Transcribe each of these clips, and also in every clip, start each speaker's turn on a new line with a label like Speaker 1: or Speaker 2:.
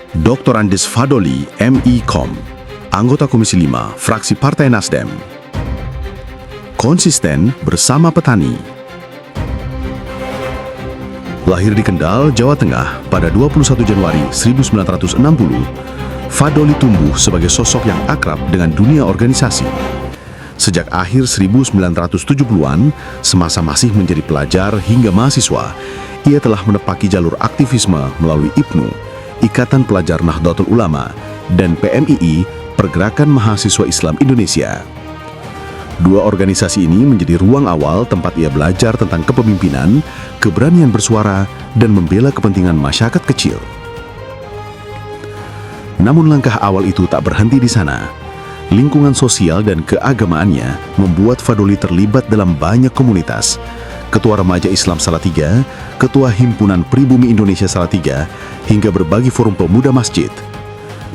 Speaker 1: Dr. Andes Fadoli, MI.Com, anggota Komisi 5, fraksi Partai Nasdem. Konsisten bersama petani. Lahir di Kendal, Jawa Tengah pada 21 Januari 1960, Fadoli tumbuh sebagai sosok yang akrab dengan dunia organisasi. Sejak akhir 1970-an, semasa masih menjadi pelajar hingga mahasiswa, ia telah menepaki jalur aktivisme melalui IPNU, Ikatan Pelajar Nahdlatul Ulama, dan PMII, Pergerakan Mahasiswa Islam Indonesia. Dua organisasi ini menjadi ruang awal tempat ia belajar tentang kepemimpinan, keberanian bersuara, dan membela kepentingan masyarakat kecil. Namun langkah awal itu tak berhenti di sana. Lingkungan sosial dan keagamaannya membuat Fadoli terlibat dalam banyak komunitas. Ketua Remaja Islam Salatiga, Ketua Himpunan Pribumi Indonesia Salatiga, hingga berbagai forum pemuda masjid.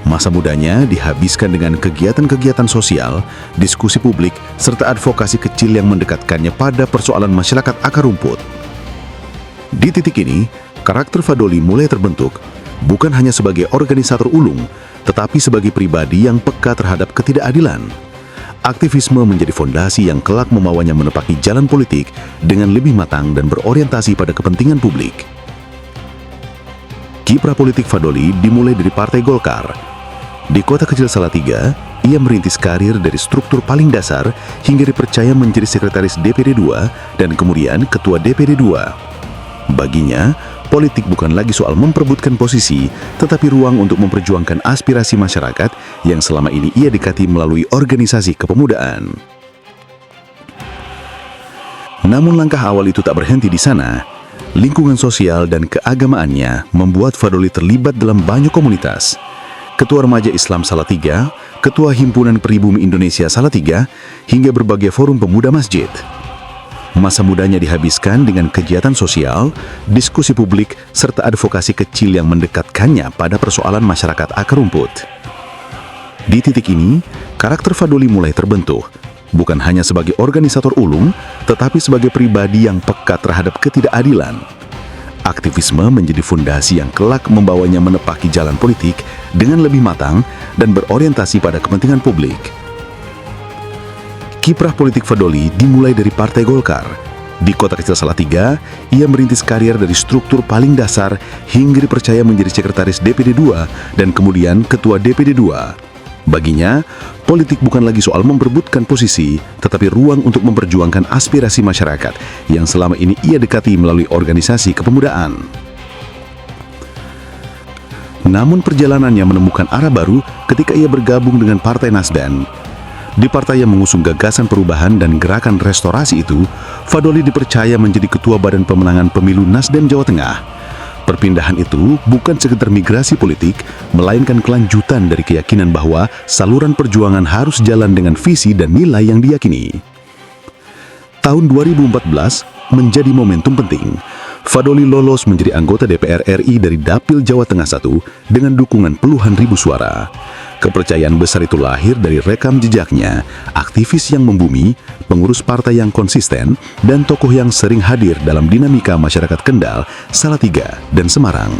Speaker 1: Masa mudanya dihabiskan dengan kegiatan-kegiatan sosial, diskusi publik, serta advokasi kecil yang mendekatkannya pada persoalan masyarakat akar rumput. Di titik ini, karakter Fadoli mulai terbentuk, bukan hanya sebagai organisator ulung, tetapi sebagai pribadi yang peka terhadap ketidakadilan. Aktivisme menjadi fondasi yang kelak membawanya menepaki jalan politik dengan lebih matang dan berorientasi pada kepentingan publik. Kiprah politik Fadoli dimulai dari Partai Golkar. Di kota kecil Salatiga, ia merintis karir dari struktur paling dasar hingga dipercaya menjadi sekretaris DPD II dan kemudian ketua DPD II. Baginya, politik bukan lagi soal memperebutkan posisi, tetapi ruang untuk memperjuangkan aspirasi masyarakat yang selama ini ia dekati melalui organisasi kepemudaan. Namun langkah awal itu tak berhenti di sana. Lingkungan sosial dan keagamaannya membuat Fadoli terlibat dalam banyak komunitas. Ketua Remaja Islam Salatiga, Ketua Himpunan Pribumi Indonesia Salatiga, hingga berbagai forum pemuda masjid. Masa mudanya dihabiskan dengan kegiatan sosial, diskusi publik, serta advokasi kecil yang mendekatkannya pada persoalan masyarakat akar rumput. Di titik ini, karakter Fadoli mulai terbentuk, bukan hanya sebagai organisator ulung, tetapi sebagai pribadi yang peka terhadap ketidakadilan. Aktivisme menjadi fondasi yang kelak membawanya menepaki jalan politik dengan lebih matang dan berorientasi pada kepentingan publik. Kiprah politik Fadoli dimulai dari Partai Golkar. Di kota kecil Salatiga, ia merintis karier dari struktur paling dasar hingga dipercaya menjadi sekretaris DPD II dan kemudian ketua DPD II. Baginya, politik bukan lagi soal memperebutkan posisi, tetapi ruang untuk memperjuangkan aspirasi masyarakat yang selama ini ia dekati melalui organisasi kepemudaan. Namun perjalanannya menemukan arah baru ketika ia bergabung dengan Partai Nasdem. Di partai yang mengusung gagasan perubahan dan gerakan restorasi itu, Fadoli dipercaya menjadi Ketua Badan Pemenangan Pemilu Nasdem Jawa Tengah. Perpindahan itu bukan sekedar migrasi politik, melainkan kelanjutan dari keyakinan bahwa saluran perjuangan harus jalan dengan visi dan nilai yang diyakini. Tahun 2014 menjadi momentum penting. Fadoli lolos menjadi anggota DPR RI dari Dapil Jawa Tengah I dengan dukungan puluhan ribu suara. Kepercayaan besar itu lahir dari rekam jejaknya, aktivis yang membumi, pengurus partai yang konsisten, dan tokoh yang sering hadir dalam dinamika masyarakat Kendal, Salatiga, dan Semarang.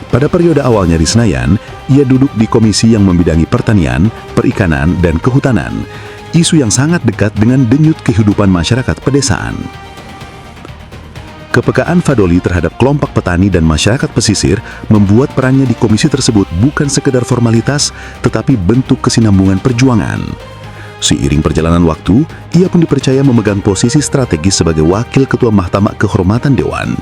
Speaker 1: Pada periode awalnya di Senayan, ia duduk di komisi yang membidangi pertanian, perikanan, dan kehutanan, isu yang sangat dekat dengan denyut kehidupan masyarakat pedesaan. Kepekaan Fadoli terhadap kelompok petani dan masyarakat pesisir membuat perannya di komisi tersebut bukan sekedar formalitas, tetapi bentuk kesinambungan perjuangan. Seiring perjalanan waktu, ia pun dipercaya memegang posisi strategis sebagai Wakil Ketua Mahkamah Kehormatan Dewan.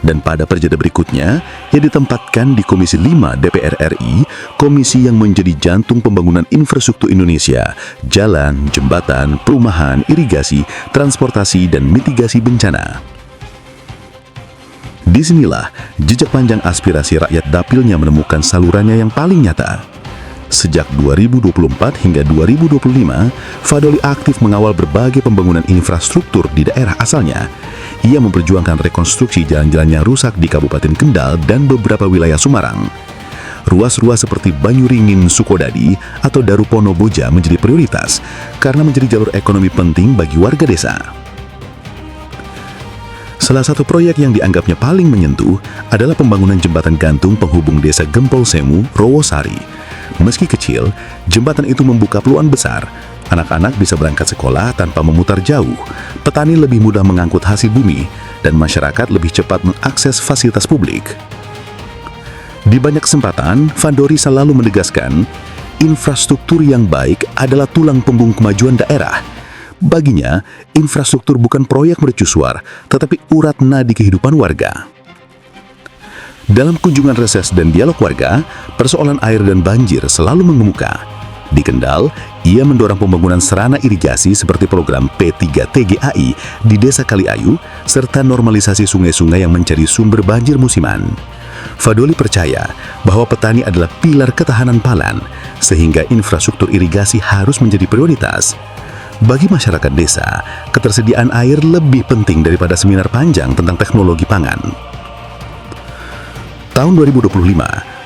Speaker 1: Dan pada periode berikutnya, ia ditempatkan di Komisi 5 DPR RI, komisi yang menjadi jantung pembangunan infrastruktur Indonesia, jalan, jembatan, perumahan, irigasi, transportasi, dan mitigasi bencana. Disinilah jejak panjang aspirasi rakyat dapilnya menemukan salurannya yang paling nyata. Sejak 2024 hingga 2025, Fadoli aktif mengawal berbagai pembangunan infrastruktur di daerah asalnya. Ia memperjuangkan rekonstruksi jalan-jalan yang rusak di Kabupaten Kendal dan beberapa wilayah Semarang. Ruas-ruas seperti Banyuringin Sukodadi atau Darupono Boja menjadi prioritas karena menjadi jalur ekonomi penting bagi warga desa. Salah satu proyek yang dianggapnya paling menyentuh adalah pembangunan jembatan gantung penghubung desa Gempol Semu, Rowosari. Meski kecil, jembatan itu membuka peluang besar. Anak-anak bisa berangkat sekolah tanpa memutar jauh, petani lebih mudah mengangkut hasil bumi, dan masyarakat lebih cepat mengakses fasilitas publik. Di banyak kesempatan, Fandori selalu menegaskan, infrastruktur yang baik adalah tulang punggung kemajuan daerah. Baginya, infrastruktur bukan proyek mercusuar, tetapi urat nadi kehidupan warga. Dalam kunjungan reses dan dialog warga, persoalan air dan banjir selalu mengemuka. Di Kendal, ia mendorong pembangunan sarana irigasi seperti program P3TGAI di Desa Kaliayu, serta normalisasi sungai-sungai yang menjadi sumber banjir musiman. Fadoli percaya bahwa petani adalah pilar ketahanan pangan, sehingga infrastruktur irigasi harus menjadi prioritas. Bagi masyarakat desa, ketersediaan air lebih penting daripada seminar panjang tentang teknologi pangan. Tahun 2025,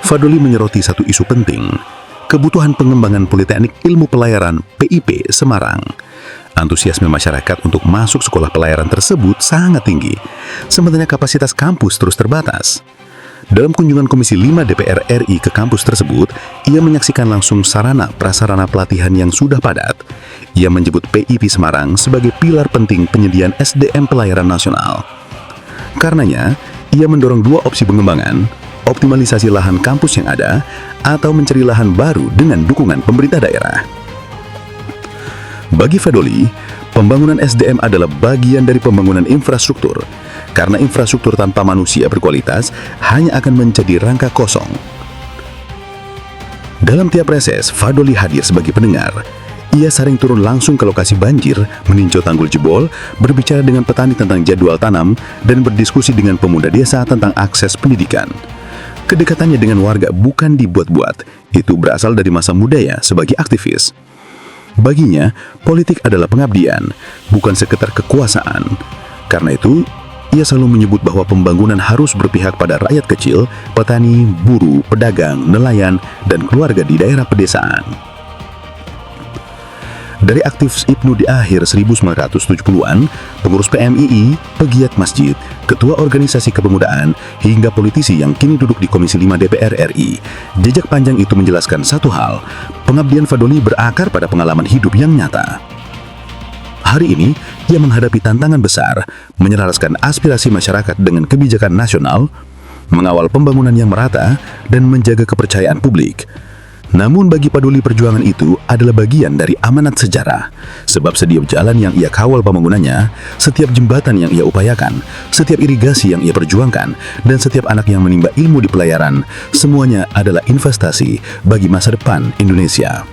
Speaker 1: Fadoli menyoroti satu isu penting, kebutuhan pengembangan Politeknik Ilmu Pelayaran PIP Semarang. Antusiasme masyarakat untuk masuk sekolah pelayaran tersebut sangat tinggi, sementara kapasitas kampus terus terbatas. Dalam kunjungan Komisi 5 DPR RI ke kampus tersebut, ia menyaksikan langsung sarana prasarana pelatihan yang sudah padat. Ia menyebut PIP Semarang sebagai pilar penting penyediaan SDM pelayaran nasional. Karenanya, ia mendorong dua opsi pengembangan, optimalisasi lahan kampus yang ada, atau mencari lahan baru dengan dukungan pemerintah daerah. Bagi Fadoli, pembangunan SDM adalah bagian dari pembangunan infrastruktur, karena infrastruktur tanpa manusia berkualitas hanya akan menjadi rangka kosong. Dalam tiap reses, Fadoli hadir sebagai pendengar. Ia sering turun langsung ke lokasi banjir, meninjau tanggul jebol, berbicara dengan petani tentang jadwal tanam, dan berdiskusi dengan pemuda desa tentang akses pendidikan. Kedekatannya dengan warga bukan dibuat-buat, itu berasal dari masa mudanya sebagai aktivis. Baginya, politik adalah pengabdian, bukan sekedar kekuasaan. Karena itu, ia selalu menyebut bahwa pembangunan harus berpihak pada rakyat kecil, petani, buruh, pedagang, nelayan, dan keluarga di daerah pedesaan. Dari aktif IPNU di akhir 1970-an, pengurus PMII, pegiat masjid, ketua organisasi kepemudaan, hingga politisi yang kini duduk di Komisi 5 DPR RI, jejak panjang itu menjelaskan satu hal, pengabdian Fadoli berakar pada pengalaman hidup yang nyata. Hari ini, ia menghadapi tantangan besar, menyelaraskan aspirasi masyarakat dengan kebijakan nasional, mengawal pembangunan yang merata, dan menjaga kepercayaan publik. Namun bagi Fadoli perjuangan itu adalah bagian dari amanat sejarah, sebab setiap jalan yang ia kawal pembangunannya, setiap jembatan yang ia upayakan, setiap irigasi yang ia perjuangkan, dan setiap anak yang menimba ilmu di pelayaran, semuanya adalah investasi bagi masa depan Indonesia.